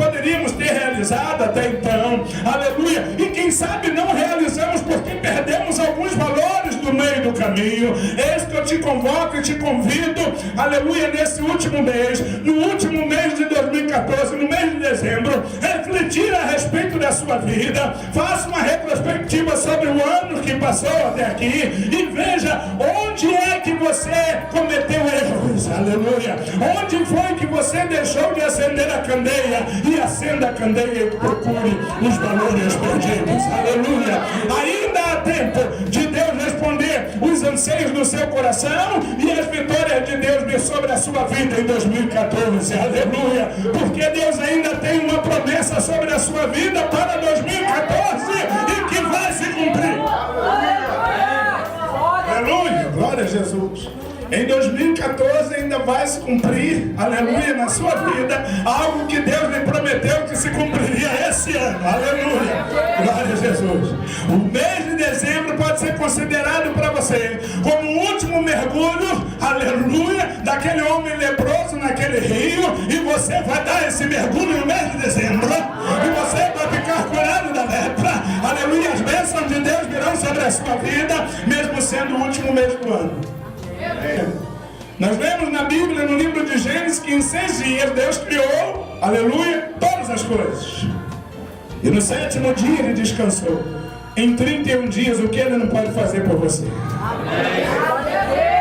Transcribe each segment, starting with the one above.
poderíamos ter realizado até então, aleluia, e quem sabe não realizamos porque perdemos alguns valores no meio do caminho. Eis que eu te convoco e te convido, aleluia, nesse último mês, no último mês de 2014, no mês de dezembro, refletir a respeito da sua vida, faça uma retrospectiva sobre o ano que passou até aqui e veja onde é que você cometeu erros, aleluia, onde foi que você deixou de acender a candeia, e acenda a candeia e procure os valores perdidos, aleluia. Ainda há tempo de Deus responder os anseios do seu coração e as vitórias de Deus vir sobre a sua vida em 2014, aleluia, porque Deus ainda tem uma promessa sobre a sua vida para 2014 e que vai se cumprir, aleluia, glória a Jesus. Em 2014 ainda vai se cumprir, aleluia, na sua vida, algo que Deus lhe prometeu que se cumpriria esse ano, aleluia, glória a Jesus. O mês de dezembro pode ser considerado para você como o último mergulho, aleluia, daquele homem leproso naquele rio, e você vai dar esse mergulho no mês de dezembro, e você vai ficar curado da lepra, aleluia, as bênçãos de Deus virão sobre a sua vida, mesmo sendo o último mês do ano. Nós lemos na Bíblia, no livro de Gênesis, que em 6 dias Deus criou, aleluia, todas as coisas, e no 7º dia Ele descansou. Em 31 dias, o que Ele não pode fazer por você?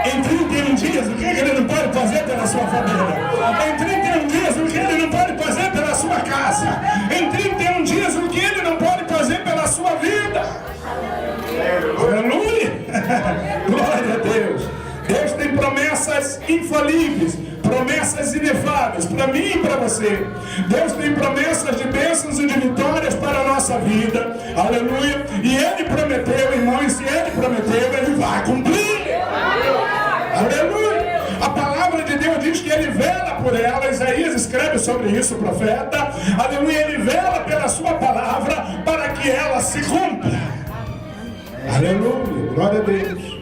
Em 31 dias, o que Ele não pode fazer pela sua família? Em 31 dias, o que Ele não pode fazer pela sua casa? Em 31 dias, o que Ele não pode fazer pela sua vida? Aleluia! Glória a Deus! Deus tem promessas infalíveis, promessas inefáveis para mim e para você. Deus tem promessas de bênçãos e de vitórias para a nossa vida, aleluia, e Ele prometeu, irmão, e se Ele prometeu, Ele vai cumprir, aleluia. A palavra de Deus diz que Ele vela por ela. Isaías escreve sobre isso, o profeta, aleluia, Ele vela pela sua palavra para que ela se cumpra, aleluia, glória a Deus.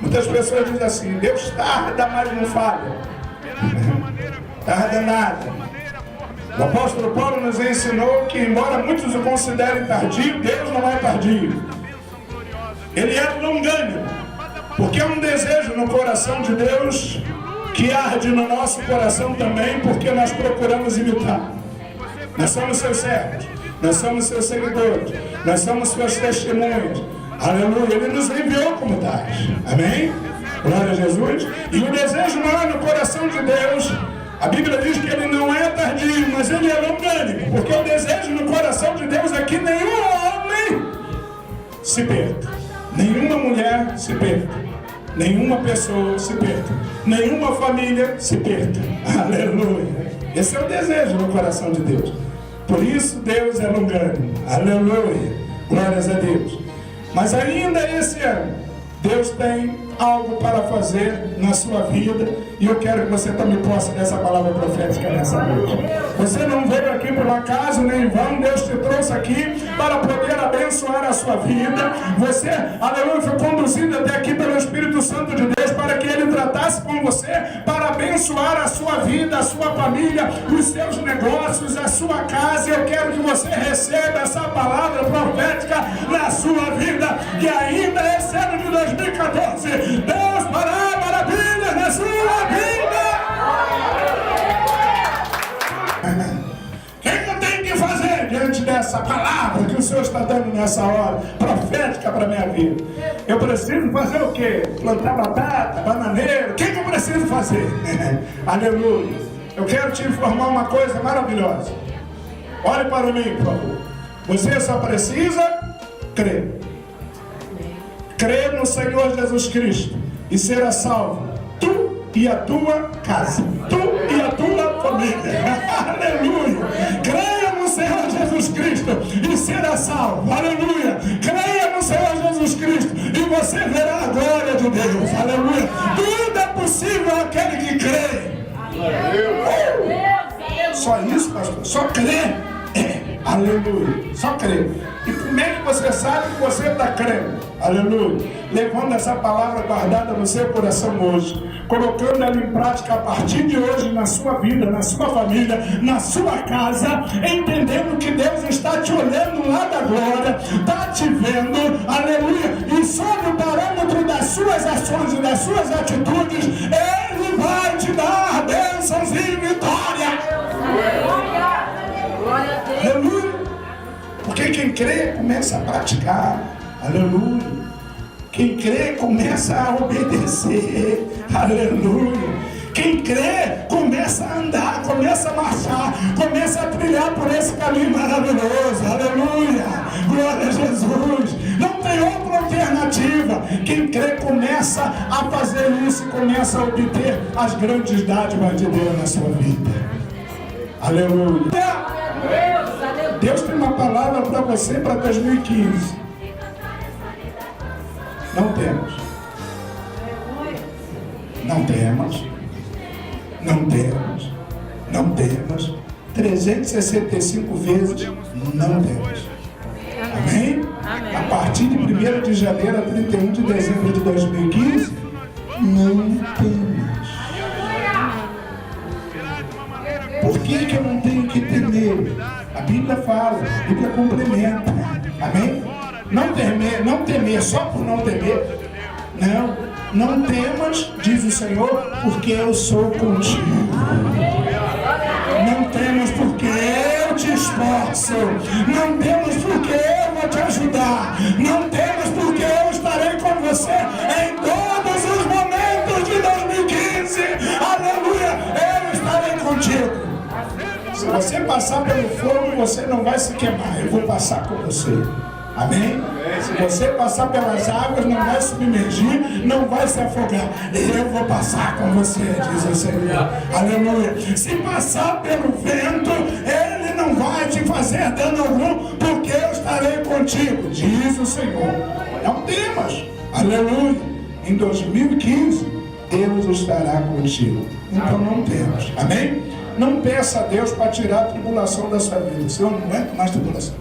Muitas pessoas dizem assim: Deus tarda, mas não falha. Tarda nada. O apóstolo Paulo nos ensinou que, embora muitos o considerem tardio, Deus não é tardio. Ele é longânimo, porque é um desejo no coração de Deus que arde no nosso coração também, porque nós procuramos imitar. Nós somos seus servos, nós somos seus seguidores, nós somos suas testemunhas. Aleluia, Ele nos enviou como tais, amém? Glória a Jesus. E o desejo não é no coração de Deus. A Bíblia diz que Ele não é tardio, mas Ele é longânimo, porque o desejo no coração de Deus é que nenhum homem se perca, nenhuma mulher se perca, nenhuma pessoa se perca, nenhuma família se perca, aleluia. Esse é o desejo no coração de Deus. Por isso Deus é longânimo, aleluia, glórias a Deus. Mas ainda esse ano, Deus tem algo para fazer na sua vida, e eu quero que você tome posse dessa palavra profética nessa noite. Você não veio aqui por acaso, nem em vão. Deus te trouxe aqui para poder abençoar a sua vida. Você, aleluia, foi conduzido até aqui pelo Espírito Santo de Deus para que Ele tratasse com você, para abençoar a sua vida, a sua família, os seus negócios, a sua casa. Eu quero que você receba essa palavra profética na sua vida, que ainda esse ano de 2014 Deus fará maravilhas na sua vida. O que eu tenho que fazer diante dessa palavra que o Senhor está dando nessa hora profética para a minha vida? Eu preciso fazer o quê? Plantar batata, bananeira? O que eu preciso fazer? Aleluia. Eu quero te informar uma coisa maravilhosa. Olhe para mim, por favor. Você só precisa crer. Crer no Senhor Jesus Cristo e será salvo, tu e a tua casa, tu e a tua família. Aleluia. Creia no Senhor Jesus Cristo e será salvo. Aleluia. Creia no Senhor Jesus Cristo e você verá a glória de Deus. Aleluia. Tudo é possível àquele que crê. Só isso, pastor? Só crer? Aleluia. Só crer. E como é que você sabe que você está crendo? Aleluia. Levando essa palavra guardada no seu coração hoje, colocando ela em prática a partir de hoje na sua vida, na sua família, na sua casa, entendendo que Deus está te olhando lá da glória, está te vendo, aleluia, e sob o parâmetro das suas ações e das suas atitudes, Ele vai te dar bênçãos e vitória. Aleluia. Porque quem crê começa a praticar. Aleluia. Quem crê começa a obedecer. Aleluia. Quem crê começa a andar, começa a marchar, começa a trilhar por esse caminho maravilhoso. Aleluia. Glória a Jesus. Não tem outra alternativa. Quem crê começa a fazer isso e começa a obter as grandes dádivas de Deus na sua vida. Aleluia. Deus tem uma palavra para você para 2015. Não temos. Não temos. Não temos. Não temos. 365 vezes não temos. Amém? A partir de 1º de janeiro a 31 de dezembro de 2015, não temos. Por que eu não tenho que temer? A Bíblia fala, a Bíblia complementa. Amém? Não temer só por não temer. Não temas, diz o Senhor, porque eu sou contigo. Não temas porque eu te esforço. Não temas porque eu vou te ajudar. Não temas porque eu estarei com você em todos os momentos de 2015. Aleluia, eu estarei contigo. Se você passar pelo fogo, você não vai se queimar. Eu vou passar com você. Amém? Se você passar pelas águas, não vai submergir, não vai se afogar. Eu vou passar com você, diz o Senhor. Aleluia. Se passar pelo vento, Ele não vai te fazer dano algum, porque eu estarei contigo, diz o Senhor. Não temas. Aleluia. Em 2015, Deus estará contigo. Então não temas. Amém? Não peça a Deus para tirar a tribulação da sua vida. Senhor, não aguento mais tribulação.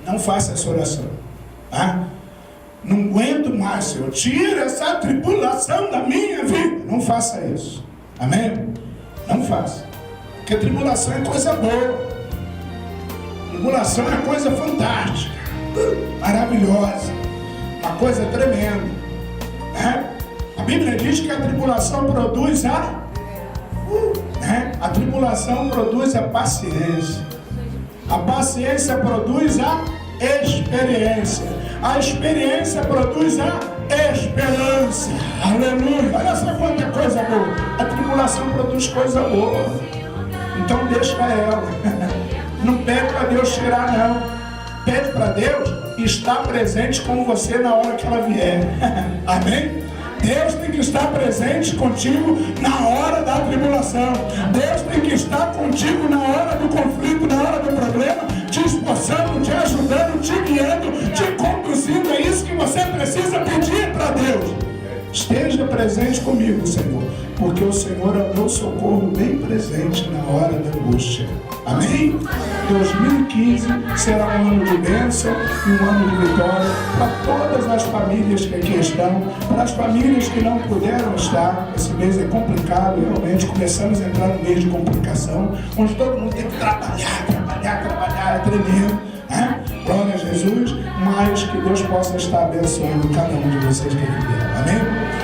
Não faça essa oração. Tá? Não aguento mais, Senhor. Tira essa tribulação da minha vida. Não faça isso. Amém? Não faça. Porque tribulação é coisa boa. Tribulação é coisa fantástica. Maravilhosa. Uma coisa tremenda. Né? A Bíblia diz que a tribulação produz a tribulação produz a paciência. A paciência produz a experiência. A experiência produz a esperança. Aleluia. Olha só quanta coisa boa. A tribulação produz coisa boa. Então deixa ela. Não pede para Deus tirar, não. Pede para Deus estar presente com você na hora que ela vier. Amém? Deus tem que estar presente contigo na hora da tribulação. Deus tem que estar contigo na hora do conflito, na hora do problema, te esforçando, te ajudando, te guiando, te conduzindo. É isso que você precisa pedir para Deus. Esteja presente comigo, Senhor, porque o Senhor é o meu socorro bem presente na hora da angústia. Amém? 2015 será um ano de bênção e um ano de vitória para todas as famílias que aqui estão, para as famílias que não puderam estar. Esse mês é complicado, realmente começamos a entrar no mês de complicação, onde todo mundo tem que trabalhar, é tremendo, né? Glória a Jesus, mas que Deus possa estar abençoando cada um de vocês que viveram. Amém?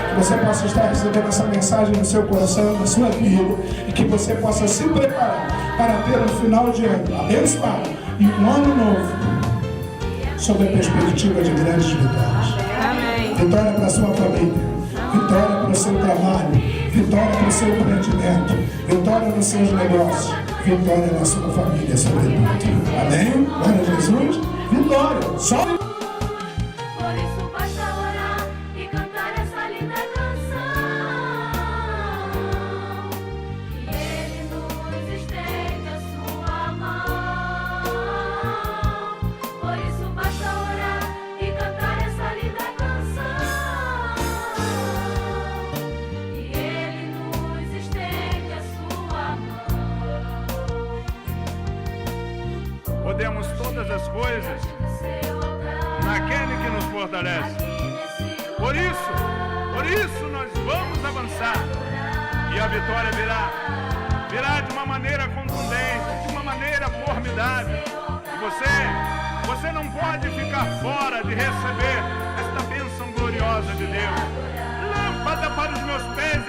Que você possa estar recebendo essa mensagem no seu coração, na sua vida, e que você possa se preparar para ter um final de ano abençoado e um ano novo sob a perspectiva de grandes vitórias. Amém. Vitória para a sua família, vitória para o seu trabalho, vitória para o seu empreendimento, vitória nos seus negócios, vitória na sua família, sobretudo. Amém? Glória a Jesus. Vitória. Só podemos todas as coisas naquele que nos fortalece. Por isso nós vamos avançar. E a vitória virá de uma maneira contundente, de uma maneira formidável. Você não pode ficar fora de receber esta bênção gloriosa de Deus. Lâmpada para os meus pés